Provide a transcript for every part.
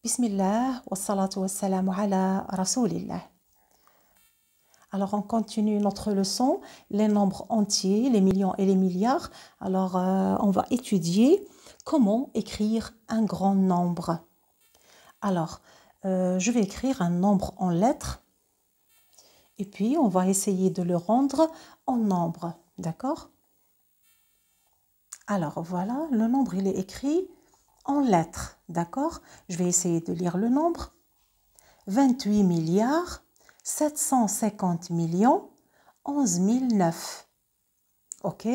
Bismillah, wassalatu wassalamu ala rasoulillah. Alors on continue notre leçon, les nombres entiers, les millions et les milliards. Alors on va étudier comment écrire un grand nombre. Alors je vais écrire un nombre en lettres et puis on va essayer de le rendre en nombre, d'accord? Alors voilà, le nombre il est écrit en lettres, d'accord? Je vais essayer de lire le nombre. 28 milliards 750 millions 11 009. Ok?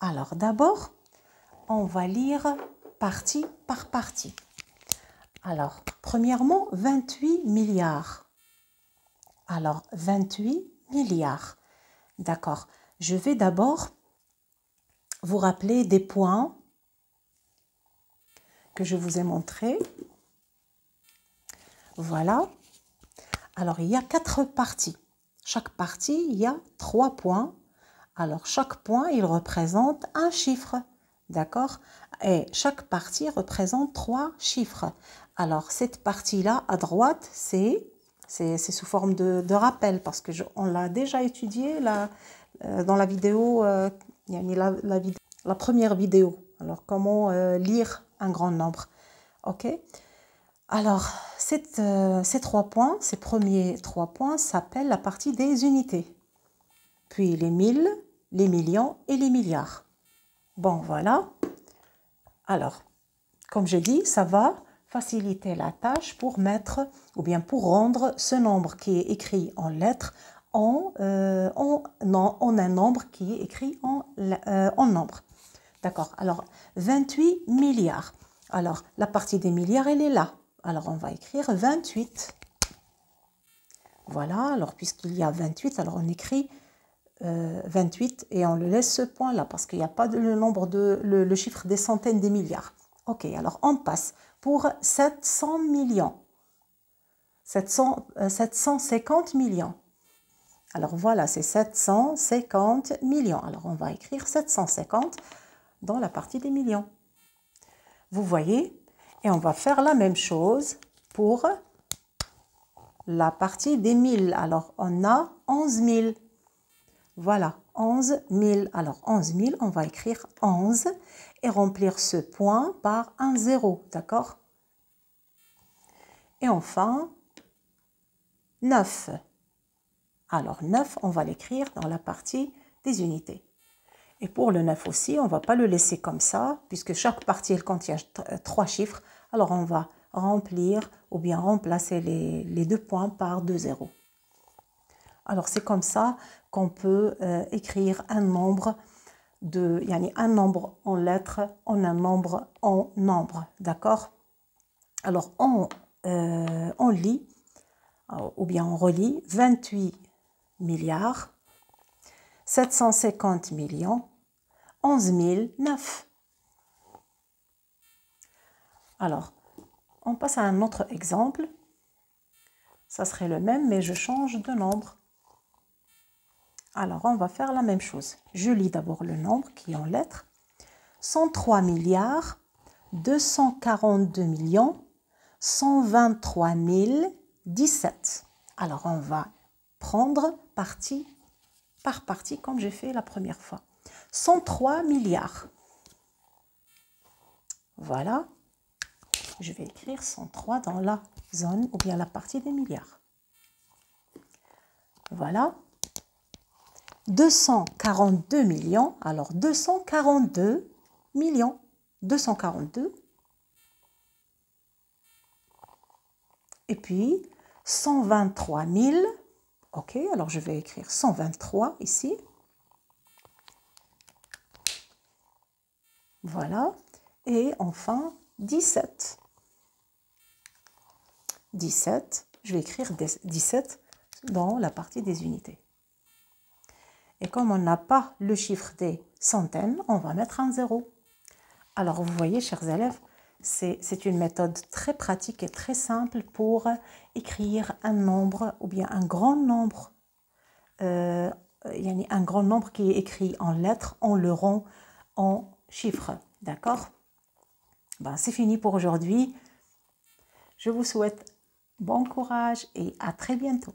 Alors d'abord, on va lire partie par partie. Alors, premièrement, 28 milliards. Alors, 28 milliards. D'accord. Je vais d'abord vous rappeler des points que je vous ai montrés. Voilà. Alors, il y a 4 parties. Chaque partie, il y a 3 points. Alors, chaque point, il représente un chiffre. D'accord? Et chaque partie représente 3 chiffres. Alors, cette partie-là, à droite, c'est sous forme de rappel parce que on l'a déjà étudié dans la vidéo, la première vidéo. Alors, comment lire un grand nombre. OK? Alors, ces 3 points, ces premiers 3 points s'appellent la partie des unités. Puis les 1000, les millions et les milliards. Bon, voilà. Alors, comme je dis, ça va faciliter la tâche pour mettre, ou bien pour rendre ce nombre qui est écrit en lettres en un nombre qui est écrit en nombre. D'accord. Alors, 28 milliards. Alors, la partie des milliards, elle est là. Alors, on va écrire 28. Voilà. Alors, puisqu'il y a 28, alors on écrit 28 et on le laisse ce point là parce qu'il n'y a pas le chiffre des centaines des milliards. Ok, alors on passe pour 700 millions. 750 millions. Alors voilà, c'est 750 millions. Alors on va écrire 750 dans la partie des millions. Vous voyez? Et on va faire la même chose pour la partie des 1000. Alors on a 11 000. Voilà, 11 000. Alors, 11 000, on va écrire 11 et remplir ce point par un 0, d'accord? Et enfin, 9. Alors, 9, on va l'écrire dans la partie des unités. Et pour le 9 aussi, on ne va pas le laisser comme ça, puisque chaque partie, elle contient 3 chiffres. Alors, on va remplir ou bien remplacer les 2 points par 2 zéros. Alors, c'est comme ça qu'on peut écrire un nombre un nombre en lettres en un nombre en nombre, d'accord? Alors, on lit, ou bien on relit 28 milliards, 750 millions, 11 009. Alors, on passe à un autre exemple. Ça serait le même, mais je change de nombre. Alors, on va faire la même chose. Je lis d'abord le nombre qui est en lettres. 103 milliards 242 millions 123 017. Alors, on va prendre partie par partie comme j'ai fait la première fois. 103 milliards. Voilà. Je vais écrire 103 dans la zone ou bien la partie des milliards. Voilà. 242 millions. Alors, 242 millions. 242. Et puis, 123 000. Ok, alors je vais écrire 123 ici. Voilà. Et enfin, 17. 17. Je vais écrire 17 dans la partie des unités. Et comme on n'a pas le chiffre des centaines, on va mettre un 0. Alors, vous voyez, chers élèves, c'est une méthode très pratique et très simple pour écrire un nombre ou bien un grand nombre. Un grand nombre qui est écrit en lettres, on le rend en chiffres. D'accord? Ben, c'est fini pour aujourd'hui. Je vous souhaite bon courage et à très bientôt.